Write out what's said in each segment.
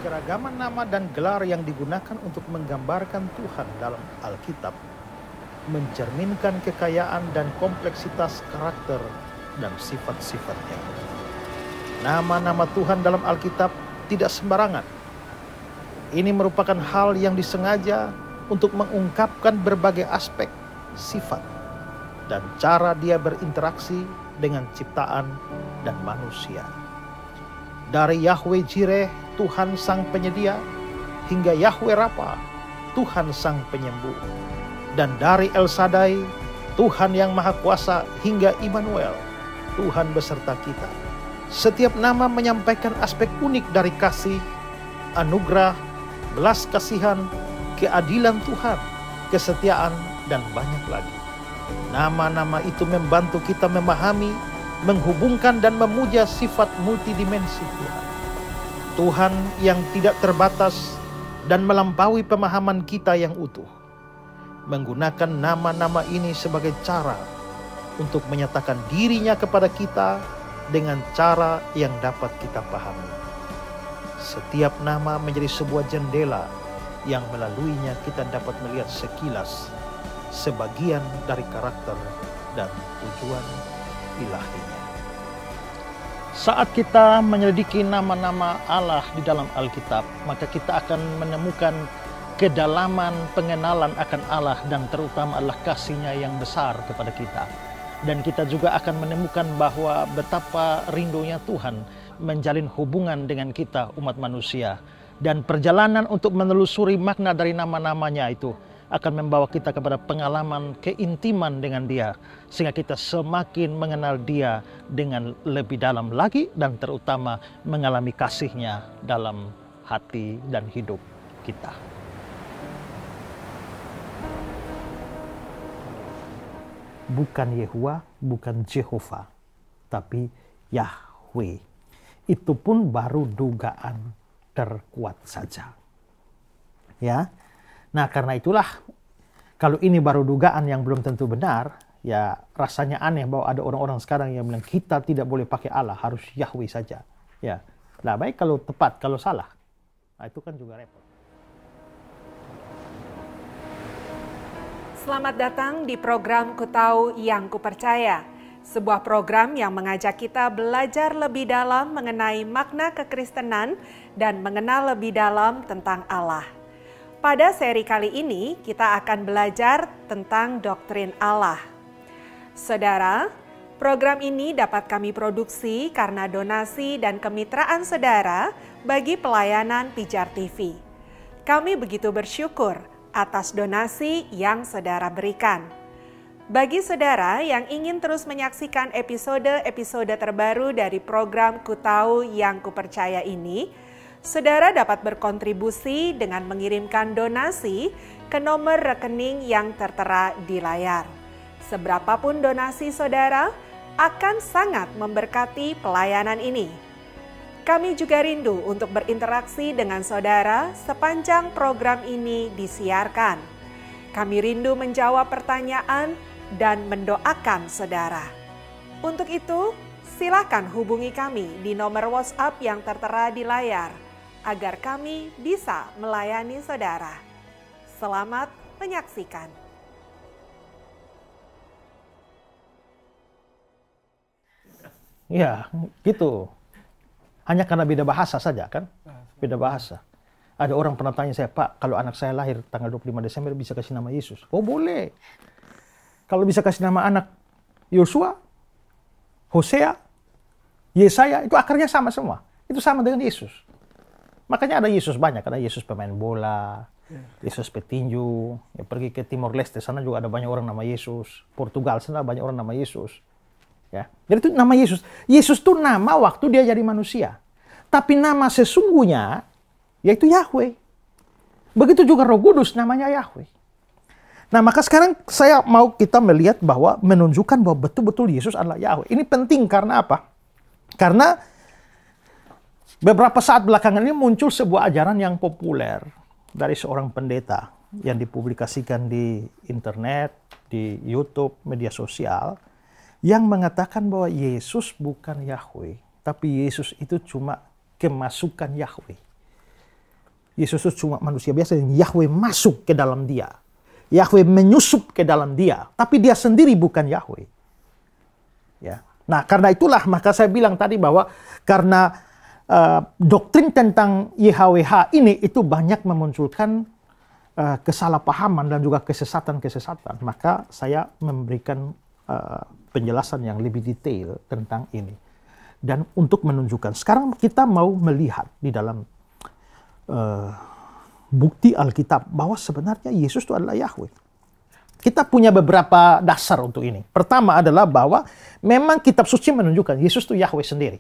Keragaman nama dan gelar yang digunakan untuk menggambarkan Tuhan dalam Alkitab mencerminkan kekayaan dan kompleksitas karakter dan sifat-sifatnya. Nama-nama Tuhan dalam Alkitab tidak sembarangan. Ini merupakan hal yang disengaja untuk mengungkapkan berbagai aspek, sifat, dan cara Dia berinteraksi dengan ciptaan dan manusia. Dari Yahweh Jireh, Tuhan Sang Penyedia, hingga Yahweh Rafa, Tuhan Sang Penyembuh. Dan dari El Shaddai, Tuhan yang Maha Kuasa, hingga Immanuel, Tuhan beserta kita. Setiap nama menyampaikan aspek unik dari kasih, anugerah, belas kasihan, keadilan Tuhan, kesetiaan, dan banyak lagi. Nama-nama itu membantu kita memahami, menghubungkan dan memuja sifat multidimensi Tuhan. Tuhan yang tidak terbatas dan melampaui pemahaman kita yang utuh. Menggunakan nama-nama ini sebagai cara untuk menyatakan dirinya kepada kita dengan cara yang dapat kita pahami. Setiap nama menjadi sebuah jendela yang melaluinya kita dapat melihat sekilas sebagian dari karakter dan tujuan ilahinya. Saat kita menyelidiki nama-nama Allah di dalam Alkitab, maka kita akan menemukan kedalaman pengenalan akan Allah dan terutama adalah kasih-Nya yang besar kepada kita. Dan kita juga akan menemukan bahwa betapa rindunya Tuhan menjalin hubungan dengan kita umat manusia. Dan perjalanan untuk menelusuri makna dari nama-namanya itu akan membawa kita kepada pengalaman keintiman dengan Dia. Sehingga kita semakin mengenal Dia dengan lebih dalam lagi dan terutama mengalami kasih-Nya dalam hati dan hidup kita. Bukan Yehuwa, bukan Jehovah, tapi Yahweh. Itu pun baru dugaan terkuat saja. Ya. Nah, karena itulah kalau ini baru dugaan yang belum tentu benar, ya rasanya aneh bahwa ada orang-orang sekarang yang bilang kita tidak boleh pakai Allah, harus Yahweh saja. Ya. Nah, baik kalau tepat, kalau salah. Nah, itu kan juga repot. Selamat datang di program Ku Tahu Yang Ku Percaya, sebuah program yang mengajak kita belajar lebih dalam mengenai makna kekristenan dan mengenal lebih dalam tentang Allah. Pada seri kali ini, kita akan belajar tentang doktrin Allah. Saudara, program ini dapat kami produksi karena donasi dan kemitraan saudara bagi pelayanan Pijar TV. Kami begitu bersyukur atas donasi yang saudara berikan. Bagi saudara yang ingin terus menyaksikan episode-episode terbaru dari program Ku Tahu Yang Ku Percaya ini, saudara dapat berkontribusi dengan mengirimkan donasi ke nomor rekening yang tertera di layar. Seberapapun donasi saudara akan sangat memberkati pelayanan ini. Kami juga rindu untuk berinteraksi dengan saudara sepanjang program ini disiarkan. Kami rindu menjawab pertanyaan dan mendoakan saudara. Untuk itu, silakan hubungi kami di nomor WhatsApp yang tertera di layar agar kami bisa melayani saudara. Selamat menyaksikan. Ya, gitu. Hanya karena beda bahasa saja kan? Beda bahasa. Ada orang pernah tanya saya, Pak, kalau anak saya lahir tanggal 25 Desember bisa kasih nama Yesus? Oh boleh. Kalau bisa kasih nama anak Yosua, Hosea, Yesaya, itu akarnya sama semua. Itu sama dengan Yesus. Makanya ada Yesus banyak. Ada Yesus pemain bola, Yesus petinju. Ya, pergi ke Timor Leste, sana juga ada banyak orang nama Yesus. Portugal, sana banyak orang nama Yesus. Ya. Jadi itu nama Yesus. Yesus itu nama waktu dia jadi manusia. Tapi nama sesungguhnya yaitu Yahweh. Begitu juga Roh Kudus namanya Yahweh. Nah, maka sekarang saya mau kita melihat bahwa menunjukkan bahwa betul-betul Yesus adalah Yahweh. Ini penting karena apa? Karena beberapa saat belakangan ini muncul sebuah ajaran yang populer dari seorang pendeta yang dipublikasikan di internet, di YouTube, media sosial, yang mengatakan bahwa Yesus bukan Yahweh, tapi Yesus itu cuma kemasukan Yahweh. Yesus itu cuma manusia biasa yang Yahweh masuk ke dalam dia. Yahweh menyusup ke dalam dia. Tapi dia sendiri bukan Yahweh. Ya. Nah, karena itulah maka saya bilang tadi bahwa karena doktrin tentang YHWH ini itu banyak memunculkan kesalahpahaman dan juga kesesatan-kesesatan. Maka saya memberikan penjelasan yang lebih detail tentang ini. Dan untuk menunjukkan, sekarang kita mau melihat di dalam bukti Alkitab bahwa sebenarnya Yesus itu adalah Yahweh. Kita punya beberapa dasar untuk ini. Pertama adalah bahwa memang kitab suci menunjukkan Yesus itu Yahweh sendiri.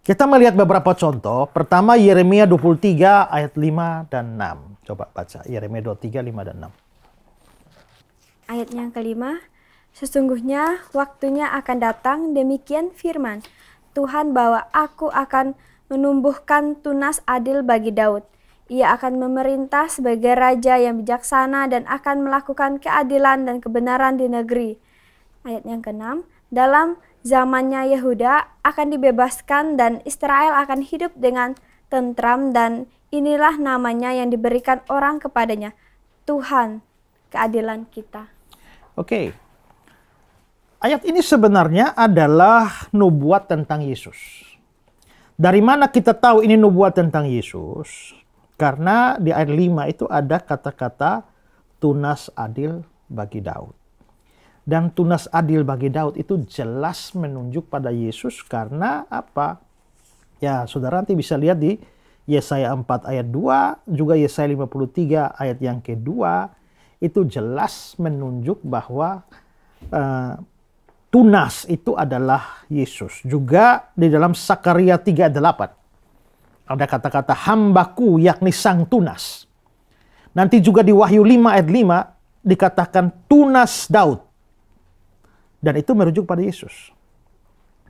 Kita melihat beberapa contoh. Pertama Yeremia 23 ayat 5 dan 6. Coba baca Yeremia 23, 5 dan 6. Ayat yang kelima, sesungguhnya waktunya akan datang, demikian firman Tuhan, bahwa aku akan menumbuhkan tunas adil bagi Daud. Ia akan memerintah sebagai raja yang bijaksana dan akan melakukan keadilan dan kebenaran di negeri. Ayat yang keenam, dalam zamannya Yehuda akan dibebaskan dan Israel akan hidup dengan tentram, dan inilah namanya yang diberikan orang kepadanya, Tuhan, keadilan kita. Oke. Ayat ini sebenarnya adalah nubuat tentang Yesus. Dari mana kita tahu ini nubuat tentang Yesus? Karena di ayat 5 itu ada kata-kata tunas adil bagi Daud. Dan tunas adil bagi Daud itu jelas menunjuk pada Yesus karena apa? Ya, saudara nanti bisa lihat di Yesaya 4 ayat 2, juga Yesaya 53 ayat yang kedua, itu jelas menunjuk bahwa tunas itu adalah Yesus. Juga di dalam Sakaria 3 ayat 8. Ada kata-kata hambaku yakni sang tunas. Nanti juga di Wahyu 5 ayat 5 dikatakan tunas Daud. Dan itu merujuk pada Yesus.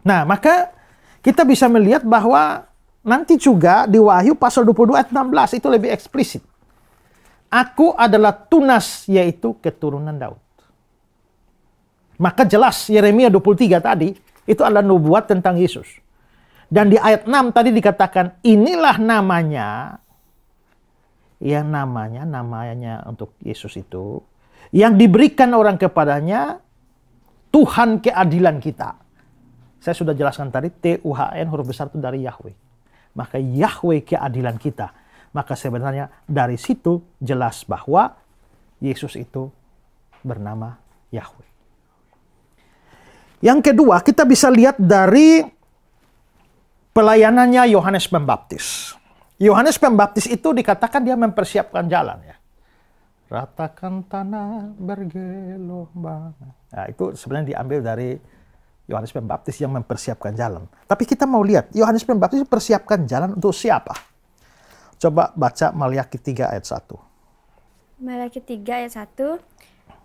Nah, maka kita bisa melihat bahwa nanti juga di Wahyu pasal 22 ayat 16 itu lebih eksplisit. Aku adalah tunas, yaitu keturunan Daud. Maka jelas Yeremia 23 tadi itu adalah nubuat tentang Yesus. Dan di ayat 6 tadi dikatakan inilah namanya, yang namanya untuk Yesus itu, yang diberikan orang kepadanya, Tuhan keadilan kita. Saya sudah jelaskan tadi, TUHN huruf besar itu dari Yahweh. Maka Yahweh keadilan kita. Maka sebenarnya dari situ jelas bahwa Yesus itu bernama Yahweh. Yang kedua, kita bisa lihat dari pelayanannya Yohanes Pembaptis. Yohanes Pembaptis itu dikatakan dia mempersiapkan jalan ya. Ratakan tanah bergelombang. Nah, itu sebenarnya diambil dari Yohanes Pembaptis yang mempersiapkan jalan. Tapi kita mau lihat, Yohanes Pembaptis persiapkan jalan untuk siapa? Coba baca Maliaki 3 ayat 1. Maliaki 3 ayat 1.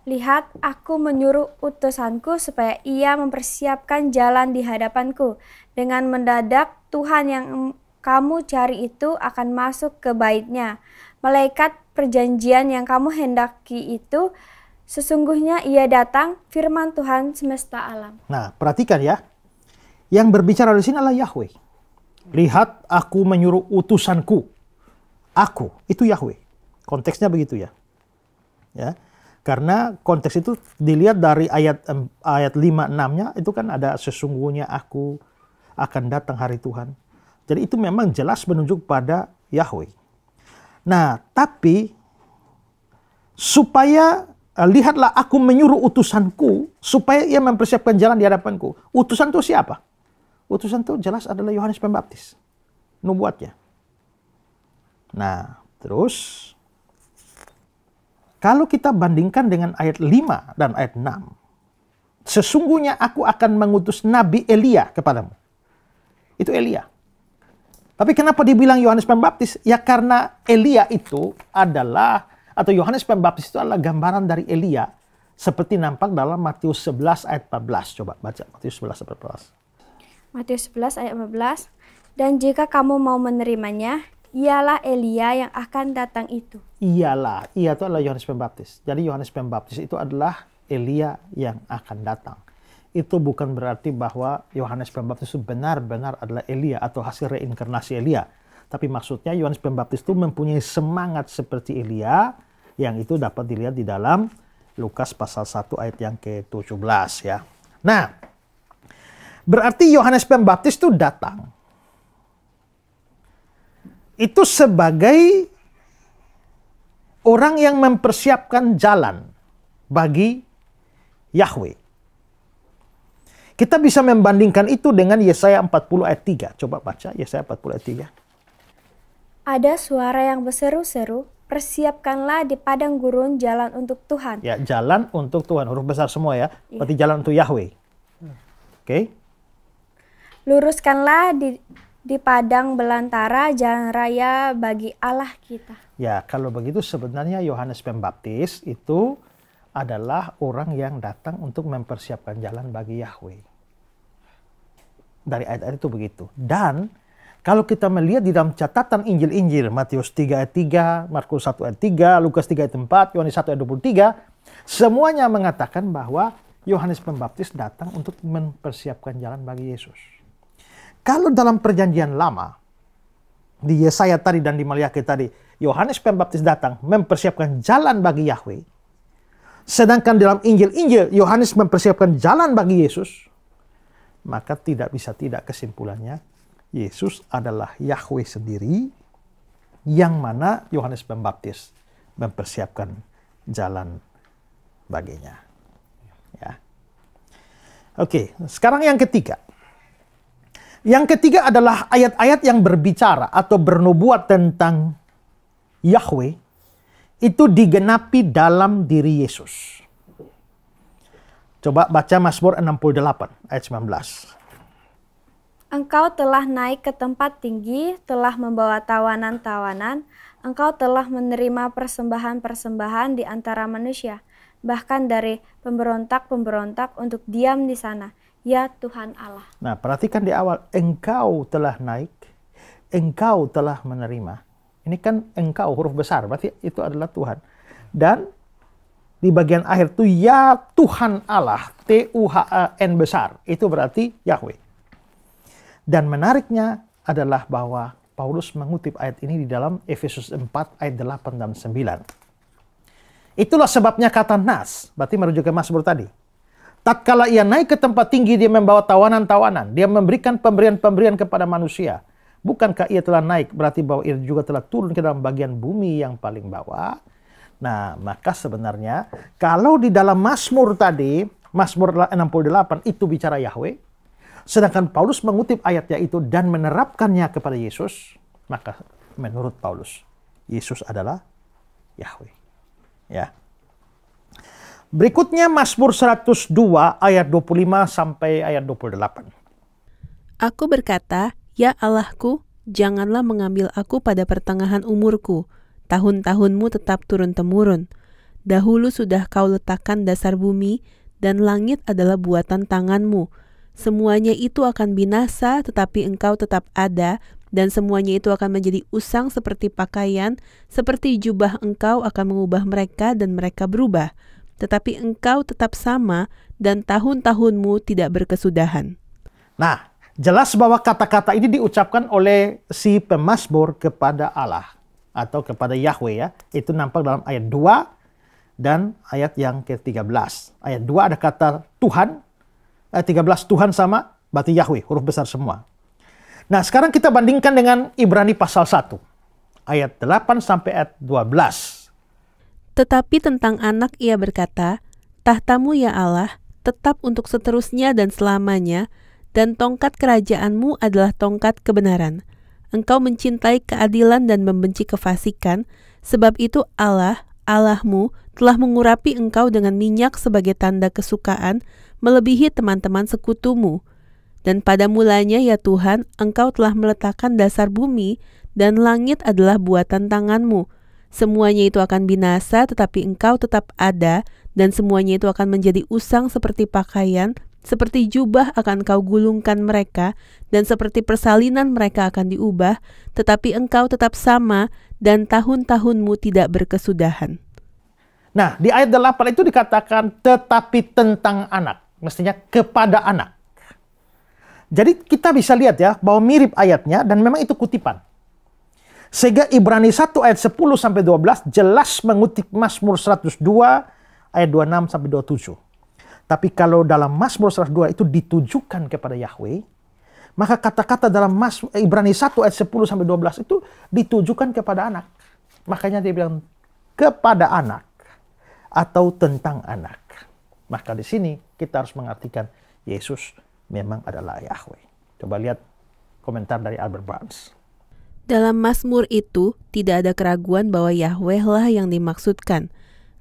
Lihat, aku menyuruh utusanku supaya ia mempersiapkan jalan di hadapanku. Dengan mendadak Tuhan yang kamu cari itu akan masuk ke baitnya. Malaikat perjanjian yang kamu hendaki itu, sesungguhnya ia datang, firman Tuhan semesta alam. Nah, perhatikan ya. Yang berbicara di sini adalah Yahweh. Lihat, aku menyuruh utusanku. Aku, itu Yahweh. Konteksnya begitu ya. Ya. Karena konteks itu dilihat dari ayat 5-6-nya itu kan ada sesungguhnya aku akan datang hari Tuhan. Jadi itu memang jelas menunjuk pada Yahweh. Nah, tapi supaya lihatlah aku menyuruh utusanku supaya ia mempersiapkan jalan di hadapanku. Utusan itu siapa? Utusan itu jelas adalah Yohanes Pembaptis. Nubuatnya. Nah, terus kalau kita bandingkan dengan ayat 5 dan ayat 6. Sesungguhnya aku akan mengutus Nabi Elia kepadamu. Itu Elia. Tapi kenapa dibilang Yohanes Pembaptis? Ya karena Elia itu adalah, atau Yohanes Pembaptis itu adalah gambaran dari Elia. Seperti nampak dalam Matius 11 ayat 14. Coba baca Matius 11 ayat 14. Matius 11 ayat 14. Dan jika kamu mau menerimanya, ialah Elia yang akan datang itu. Ialah, ia itu adalah Yohanes Pembaptis. Jadi Yohanes Pembaptis itu adalah Elia yang akan datang. Itu bukan berarti bahwa Yohanes Pembaptis itu benar-benar adalah Elia atau hasil reinkarnasi Elia. Tapi maksudnya Yohanes Pembaptis itu mempunyai semangat seperti Elia, yang itu dapat dilihat di dalam Lukas pasal 1 ayat yang ke-17 ya. Nah, berarti Yohanes Pembaptis itu datang. Itu sebagai orang yang mempersiapkan jalan bagi Yahweh. Kita bisa membandingkan itu dengan Yesaya 40 ayat 3. Coba baca Yesaya 40 ayat 3. Ada suara yang berseru-seru, persiapkanlah di padang gurun jalan untuk Tuhan. Ya, jalan untuk Tuhan. Huruf besar semua ya. Berarti jalan untuk Yahweh. Oke. Luruskanlah di padang belantara jalan raya bagi Allah kita. Ya, kalau begitu sebenarnya Yohanes Pembaptis itu adalah orang yang datang untuk mempersiapkan jalan bagi Yahweh. Dari ayat-ayat itu begitu. Dan kalau kita melihat di dalam catatan Injil-Injil, Matius 3 ayat 3, Markus 1 ayat 3, Lukas 3 ayat 4, Yohanes 1 ayat 23, semuanya mengatakan bahwa Yohanes Pembaptis datang untuk mempersiapkan jalan bagi Yesus. Kalau dalam perjanjian lama, di Yesaya tadi dan di Maliaki tadi, Yohanes Pembaptis datang mempersiapkan jalan bagi Yahweh. Sedangkan dalam Injil-Injil, Yohanes mempersiapkan jalan bagi Yesus. Maka tidak bisa tidak kesimpulannya, Yesus adalah Yahweh sendiri, yang mana Yohanes Pembaptis mempersiapkan jalan baginya. Ya. Oke, sekarang yang ketiga. Yang ketiga adalah ayat-ayat yang berbicara atau bernubuat tentang Yahweh itu digenapi dalam diri Yesus. Coba baca Mazmur 68 ayat 19. Engkau telah naik ke tempat tinggi, telah membawa tawanan-tawanan, engkau telah menerima persembahan-persembahan di antara manusia, bahkan dari pemberontak-pemberontak untuk diam di sana, ya Tuhan Allah. Nah, perhatikan di awal, engkau telah naik, engkau telah menerima. Ini kan engkau, huruf besar, berarti itu adalah Tuhan. Dan di bagian akhir itu, ya Tuhan Allah, T-U-H-A-N besar, itu berarti Yahweh. Dan menariknya adalah bahwa Paulus mengutip ayat ini di dalam Efesus 4 ayat 8 dan 9. Itulah sebabnya kata nas, berarti merujuk ke Mazmur tadi. Tatkala ia naik ke tempat tinggi, dia membawa tawanan-tawanan. Dia memberikan pemberian-pemberian kepada manusia. Bukankah ia telah naik, berarti bahwa ia juga telah turun ke dalam bagian bumi yang paling bawah. Nah, maka sebenarnya kalau di dalam Mazmur tadi, Mazmur 68 itu bicara Yahweh, sedangkan Paulus mengutip ayatnya itu dan menerapkannya kepada Yesus, maka menurut Paulus, Yesus adalah Yahweh. Ya. Berikutnya Mazmur 102 ayat 25 sampai ayat 28. Aku berkata, ya Allahku, janganlah mengambil aku pada pertengahan umurku. Tahun-tahunmu tetap turun-temurun. Dahulu sudah kau letakkan dasar bumi, dan langit adalah buatan tanganmu. Semuanya itu akan binasa, tetapi engkau tetap ada, dan semuanya itu akan menjadi usang seperti pakaian, seperti jubah engkau akan mengubah mereka, dan mereka berubah. Tetapi engkau tetap sama, dan tahun-tahunmu tidak berkesudahan. Nah, jelas bahwa kata-kata ini diucapkan oleh si pemazmur kepada Allah. Atau kepada Yahweh ya. Itu nampak dalam ayat 2 dan ayat yang ke-13. Ayat 2 ada kata Tuhan. Ayat 13 Tuhan sama berarti Yahweh. Huruf besar semua. Nah sekarang kita bandingkan dengan Ibrani pasal 1. Ayat 8 sampai ayat 12. Tetapi tentang anak ia berkata, tahtamu ya Allah, tetap untuk seterusnya dan selamanya, dan tongkat kerajaanmu adalah tongkat kebenaran. Engkau mencintai keadilan dan membenci kefasikan, sebab itu Allah, Allahmu, telah mengurapi engkau dengan minyak sebagai tanda kesukaan, melebihi teman-teman sekutumu. Dan pada mulanya ya Tuhan, engkau telah meletakkan dasar bumi, dan langit adalah buatan tanganmu. Semuanya itu akan binasa, tetapi engkau tetap ada, dan semuanya itu akan menjadi usang seperti pakaian, seperti jubah akan kau gulungkan mereka, dan seperti persalinan mereka akan diubah, tetapi engkau tetap sama, dan tahun-tahunmu tidak berkesudahan. Nah, di ayat 8 itu dikatakan, tetapi tentang anak. Mestinya kepada anak. Jadi kita bisa lihat ya, bahwa mirip ayatnya, dan memang itu kutipan. Sehingga Ibrani 1 ayat 10 sampai 12 jelas mengutip Mazmur 102 ayat 26 sampai 27. Tapi kalau dalam Mazmur 102 itu ditujukan kepada Yahweh, maka kata-kata dalam Ibrani 1 ayat 10 sampai 12 itu ditujukan kepada anak. Makanya dia bilang kepada anak atau tentang anak. Maka di sini kita harus mengartikan Yesus memang adalah Yahweh. Coba lihat komentar dari Albert Barnes. Dalam Mazmur itu tidak ada keraguan bahwa Yahweh lah yang dimaksudkan,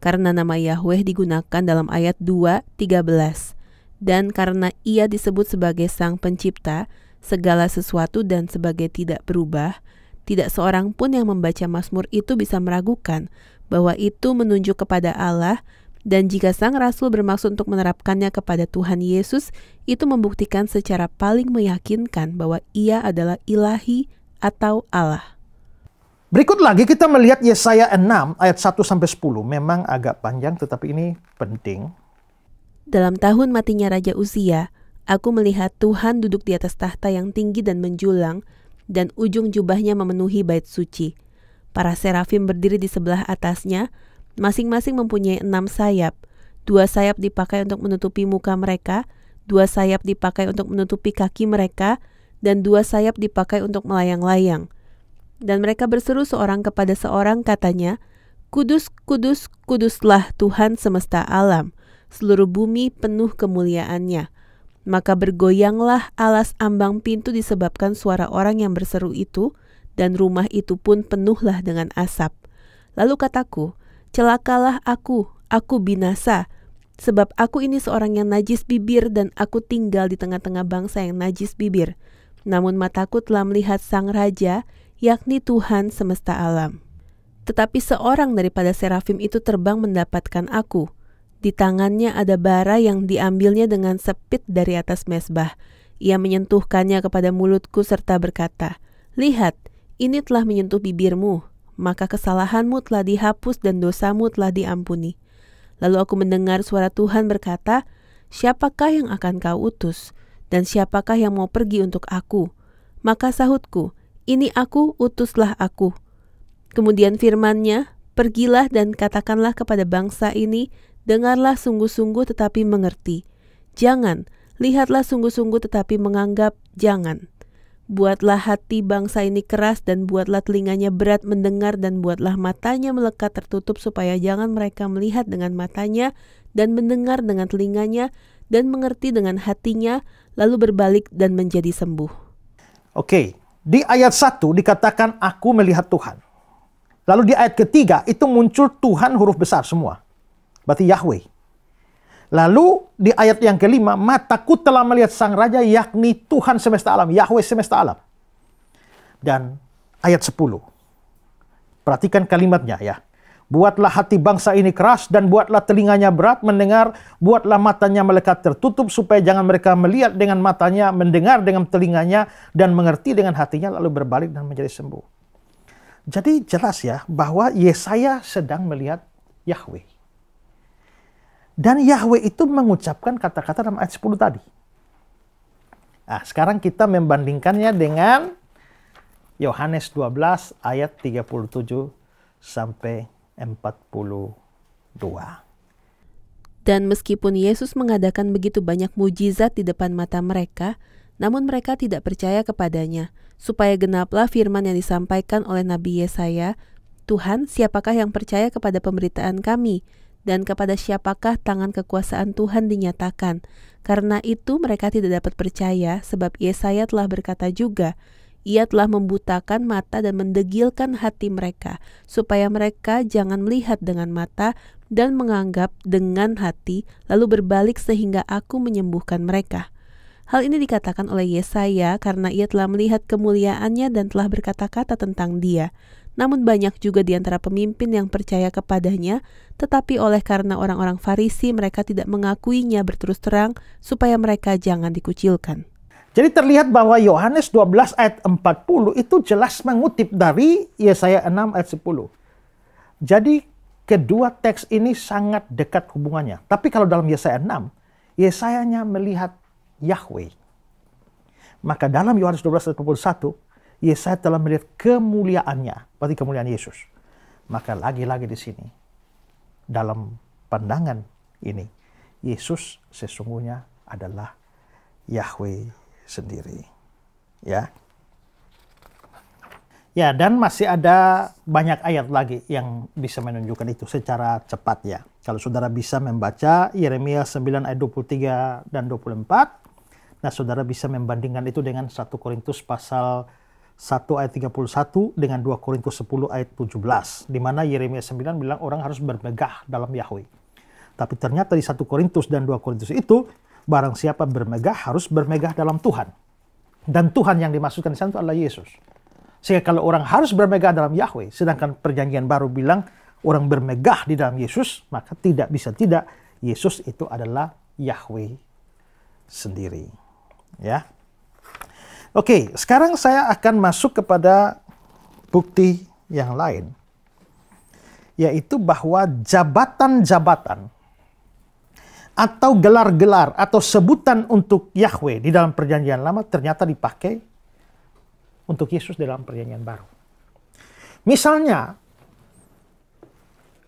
karena nama Yahweh digunakan dalam ayat 2:13. Dan karena ia disebut sebagai Sang Pencipta segala sesuatu dan sebagai tidak berubah, tidak seorang pun yang membaca Mazmur itu bisa meragukan bahwa itu menunjuk kepada Allah, dan jika Sang Rasul bermaksud untuk menerapkannya kepada Tuhan Yesus, itu membuktikan secara paling meyakinkan bahwa ia adalah ilahi atau Allah. Berikut lagi kita melihat Yesaya 6 ayat 1-10. Memang agak panjang tetapi ini penting. Dalam tahun matinya Raja Uzia, aku melihat Tuhan duduk di atas tahta yang tinggi dan menjulang, dan ujung jubahnya memenuhi bait suci. Para serafim berdiri di sebelah atasnya, masing-masing mempunyai 6 sayap. 2 sayap dipakai untuk menutupi muka mereka, 2 sayap dipakai untuk menutupi kaki mereka, dan 2 sayap dipakai untuk melayang-layang. Dan mereka berseru seorang kepada seorang, katanya, Kudus, kudus, kuduslah Tuhan semesta alam, seluruh bumi penuh kemuliaannya. Maka bergoyanglah alas ambang pintu disebabkan suara orang yang berseru itu, dan rumah itu pun penuhlah dengan asap. Lalu kataku, celakalah aku binasa, sebab aku ini seorang yang najis bibir dan aku tinggal di tengah-tengah bangsa yang najis bibir. Namun mataku telah melihat Sang Raja, yakni Tuhan semesta alam. Tetapi seorang daripada serafim itu terbang mendapatkan aku. Di tangannya ada bara yang diambilnya dengan sepit dari atas mezbah. Ia menyentuhkannya kepada mulutku serta berkata, Lihat, ini telah menyentuh bibirmu, maka kesalahanmu telah dihapus dan dosamu telah diampuni. Lalu aku mendengar suara Tuhan berkata, Siapakah yang akan kau utus? Dan siapakah yang mau pergi untuk aku? Maka sahutku, Ini aku, utuslah aku. Kemudian firman-Nya, Pergilah dan katakanlah kepada bangsa ini, dengarlah sungguh-sungguh tetapi mengerti. Jangan, lihatlah sungguh-sungguh tetapi menganggap jangan. Buatlah hati bangsa ini keras dan buatlah telinganya berat mendengar dan buatlah matanya melekat tertutup supaya jangan mereka melihat dengan matanya dan mendengar dengan telinganya dan mengerti dengan hatinya lalu berbalik dan menjadi sembuh. Oke, di ayat 1 dikatakan aku melihat Tuhan. Lalu di ayat ketiga itu muncul Tuhan huruf besar semua. Berarti Yahweh. Lalu di ayat yang kelima, mataku telah melihat Sang Raja yakni Tuhan semesta alam, Yahweh semesta alam. Dan ayat 10. Perhatikan kalimatnya ya. Buatlah hati bangsa ini keras dan buatlah telinganya berat mendengar, buatlah matanya melekat tertutup supaya jangan mereka melihat dengan matanya, mendengar dengan telinganya dan mengerti dengan hatinya lalu berbalik dan menjadi sembuh. Jadi jelas ya bahwa Yesaya sedang melihat Yahweh. Dan Yahweh itu mengucapkan kata-kata dalam ayat 10 tadi. Nah, sekarang kita membandingkannya dengan Yohanes 12 ayat 37 sampai 42. Dan meskipun Yesus mengadakan begitu banyak mujizat di depan mata mereka, namun mereka tidak percaya kepadanya, supaya genaplah firman yang disampaikan oleh Nabi Yesaya, Tuhan, siapakah yang percaya kepada pemberitaan kami? Dan kepada siapakah tangan kekuasaan Tuhan dinyatakan? Karena itu mereka tidak dapat percaya, sebab Yesaya telah berkata juga, Ia telah membutakan mata dan mendegilkan hati mereka, supaya mereka jangan melihat dengan mata dan menganggap dengan hati, lalu berbalik sehingga aku menyembuhkan mereka. Hal ini dikatakan oleh Yesaya karena ia telah melihat kemuliaannya dan telah berkata-kata tentang dia. Namun banyak juga di antara pemimpin yang percaya kepadanya, tetapi oleh karena orang-orang Farisi mereka tidak mengakuinya berterus terang supaya mereka jangan dikucilkan. Jadi terlihat bahwa Yohanes 12 ayat 40 itu jelas mengutip dari Yesaya 6 ayat 10. Jadi kedua teks ini sangat dekat hubungannya. Tapi kalau dalam Yesaya 6, Yesayanya melihat Yahweh. Maka dalam Yohanes 12 ayat 41, Yesaya telah melihat kemuliaannya, berarti kemuliaan Yesus. Maka lagi-lagi di sini, dalam pandangan ini, Yesus sesungguhnya adalah Yahweh sendiri. Ya. Ya, dan masih ada banyak ayat lagi yang bisa menunjukkan itu secara cepat ya. Kalau saudara bisa membaca Yeremia 9 ayat 23 dan 24, nah saudara bisa membandingkan itu dengan 1 Korintus pasal 1 ayat 31 dengan 2 Korintus 10 ayat 17. Di mana Yeremia 9 bilang orang harus bermegah dalam Yahweh. Tapi ternyata di 1 Korintus dan 2 Korintus itu, barang siapa bermegah harus bermegah dalam Tuhan. Dan Tuhan yang dimaksudkan di sana itu adalah Yesus. Sehingga kalau orang harus bermegah dalam Yahweh, sedangkan perjanjian baru bilang orang bermegah di dalam Yesus, maka tidak bisa tidak, Yesus itu adalah Yahweh sendiri. Ya. Oke, sekarang saya akan masuk kepada bukti yang lain. Yaitu bahwa jabatan-jabatan atau gelar-gelar atau sebutan untuk Yahweh di dalam perjanjian lama ternyata dipakai untuk Yesus dalam perjanjian baru. Misalnya,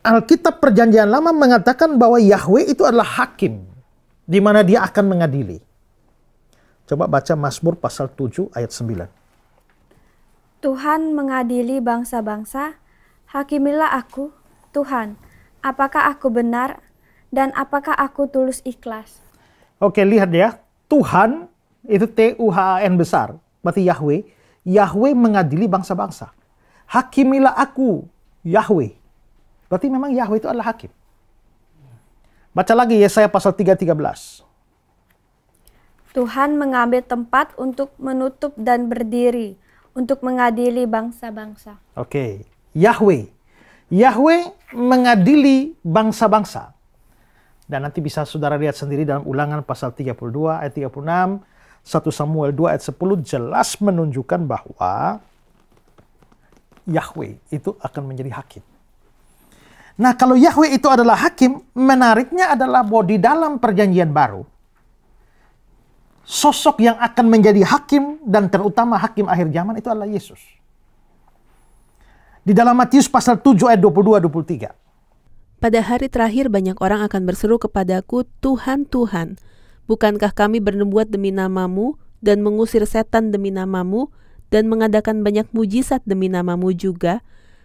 Alkitab perjanjian lama mengatakan bahwa Yahweh itu adalah hakim, di mana dia akan mengadili. Coba baca Mazmur pasal 7 ayat 9. Tuhan mengadili bangsa-bangsa, hakimilah aku, Tuhan, apakah aku benar dan apakah aku tulus ikhlas. Oke, lihat ya, Tuhan itu Tuhan besar, berarti Yahweh. Yahweh mengadili bangsa-bangsa. Hakimilah aku, Yahweh. Berarti memang Yahweh itu adalah hakim. Baca lagi Yesaya pasal 3:13. Tuhan mengambil tempat untuk menutup dan berdiri, untuk mengadili bangsa-bangsa. Oke, Yahweh. Yahweh mengadili bangsa-bangsa. Dan nanti bisa saudara lihat sendiri dalam Ulangan pasal 32 ayat 36. 1 Samuel 2 ayat 10 jelas menunjukkan bahwa Yahweh itu akan menjadi hakim. Nah, kalau Yahweh itu adalah hakim, menariknya adalah bahwa di dalam perjanjian baru, sosok yang akan menjadi hakim dan terutama hakim akhir zaman itu adalah Yesus. Di dalam Matius pasal 7 ayat 22-23. Pada hari terakhir banyak orang akan berseru kepadaku, Tuhan, Tuhan, bukankah kami bernubuat demi namamu dan mengusir setan demi namamu dan mengadakan banyak mujizat demi namamu juga?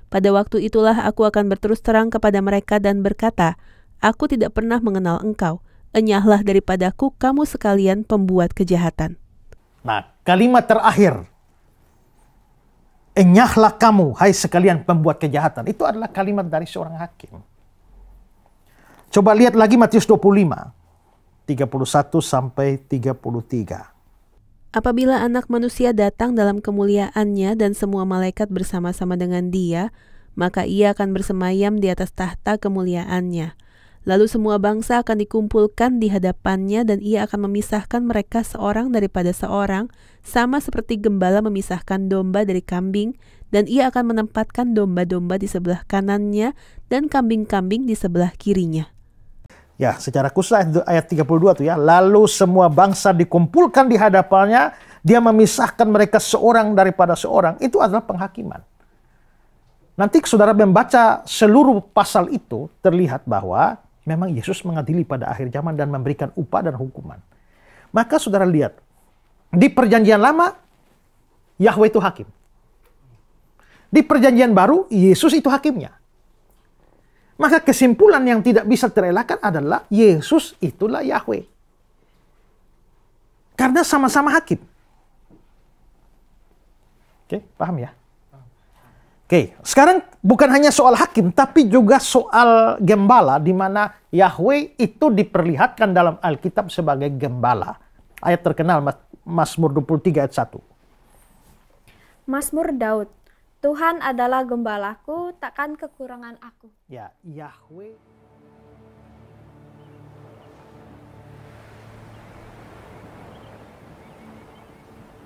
Pada waktu itulah aku akan berterus terang kepada mereka dan berkata, aku tidak pernah mengenal engkau. Enyahlah daripadaku kamu sekalian pembuat kejahatan. Nah, kalimat terakhir, enyahlah kamu, hai sekalian pembuat kejahatan, itu adalah kalimat dari seorang hakim. Coba lihat lagi Matius 25. 31 sampai 33. Apabila Anak Manusia datang dalam kemuliaannya dan semua malaikat bersama-sama dengan dia, maka ia akan bersemayam di atas tahta kemuliaannya. Lalu semua bangsa akan dikumpulkan di hadapannya dan ia akan memisahkan mereka seorang daripada seorang, sama seperti gembala memisahkan domba dari kambing, dan ia akan menempatkan domba-domba di sebelah kanannya dan kambing-kambing di sebelah kirinya. Ya, secara khusus ayat 32 tuh ya. Lalu semua bangsa dikumpulkan di hadapannya, dia memisahkan mereka seorang daripada seorang. Itu adalah penghakiman. Nanti saudara membaca seluruh pasal itu, terlihat bahwa memang Yesus mengadili pada akhir zaman dan memberikan upah dan hukuman. Maka saudara lihat, di perjanjian lama, Yahweh itu hakim. Di perjanjian baru, Yesus itu hakimnya. Maka kesimpulan yang tidak bisa terelakkan adalah Yesus itulah Yahweh. Karena sama-sama hakim. Oke, paham ya? Oke, sekarang bukan hanya soal hakim, tapi juga soal gembala, di mana Yahweh itu diperlihatkan dalam Alkitab sebagai gembala. Ayat terkenal, Mazmur 23 ayat 1. Mazmur Daud. Tuhan adalah gembalaku, takkan kekurangan aku. Ya, Yahweh.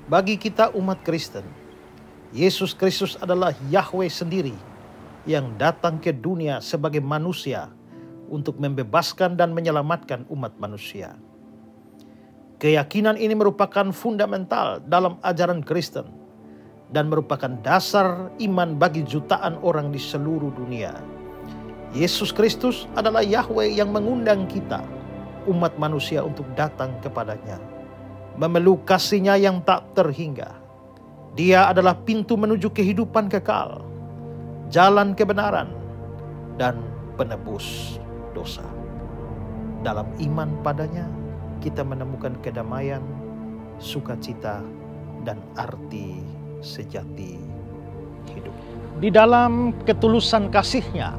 Bagi kita umat Kristen, Yesus Kristus adalah Yahweh sendiri yang datang ke dunia sebagai manusia untuk membebaskan dan menyelamatkan umat manusia. Keyakinan ini merupakan fundamental dalam ajaran Kristen, dan merupakan dasar iman bagi jutaan orang di seluruh dunia. Yesus Kristus adalah Yahweh yang mengundang kita, umat manusia, untuk datang kepadanya, memeluk kasih-Nya yang tak terhingga. Dia adalah pintu menuju kehidupan kekal, jalan kebenaran, dan penebus dosa. Dalam iman padanya, kita menemukan kedamaian, sukacita, dan arti sejati hidup. Di dalam ketulusan kasih-Nya,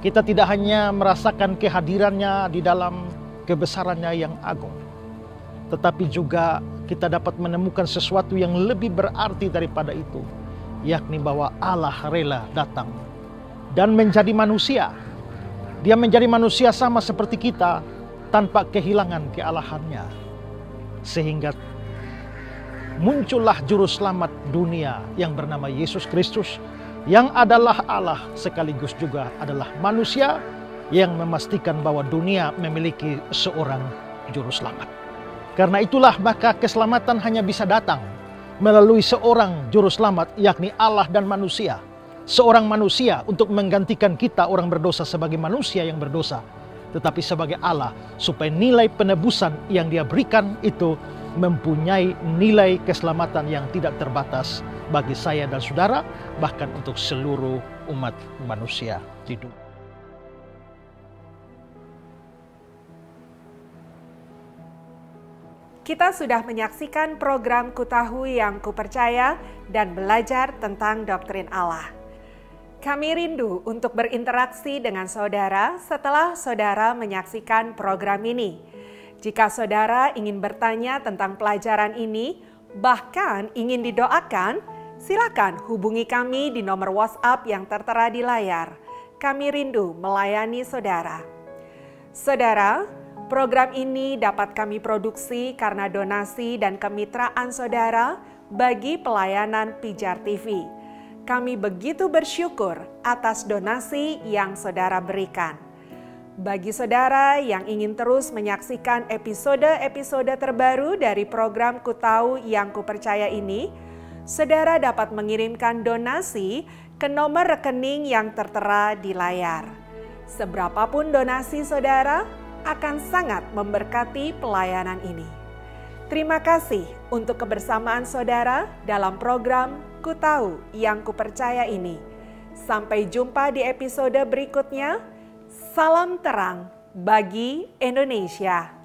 kita tidak hanya merasakan kehadirannya di dalam kebesarannya yang agung, tetapi juga kita dapat menemukan sesuatu yang lebih berarti daripada itu, yakni bahwa Allah rela datang dan menjadi manusia. Dia menjadi manusia sama seperti kita, tanpa kehilangan kealahannya, sehingga muncullah juru selamat dunia yang bernama Yesus Kristus, yang adalah Allah sekaligus juga adalah manusia, yang memastikan bahwa dunia memiliki seorang juru selamat. Karena itulah maka keselamatan hanya bisa datang melalui seorang juru selamat, yakni Allah dan manusia. Seorang manusia untuk menggantikan kita orang berdosa sebagai manusia yang berdosa, tetapi sebagai Allah, supaya nilai penebusan yang Dia berikan itu mempunyai nilai keselamatan yang tidak terbatas bagi saya dan saudara, bahkan untuk seluruh umat manusia di dunia. Kita sudah menyaksikan program Kutahu yang Kupercaya dan belajar tentang doktrin Allah. Kami rindu untuk berinteraksi dengan saudara setelah saudara menyaksikan program ini. Jika saudara ingin bertanya tentang pelajaran ini, bahkan ingin didoakan, silakan hubungi kami di nomor WhatsApp yang tertera di layar. Kami rindu melayani saudara. Saudara, program ini dapat kami produksi karena donasi dan kemitraan saudara bagi pelayanan Pijar TV. Kami begitu bersyukur atas donasi yang saudara berikan. Bagi saudara yang ingin terus menyaksikan episode-episode terbaru dari program Kutahu yang Kupercaya ini, saudara dapat mengirimkan donasi ke nomor rekening yang tertera di layar. Seberapapun donasi saudara akan sangat memberkati pelayanan ini. Terima kasih untuk kebersamaan saudara dalam program Kutahu yang Kupercaya ini. Sampai jumpa di episode berikutnya. Salam terang bagi Indonesia.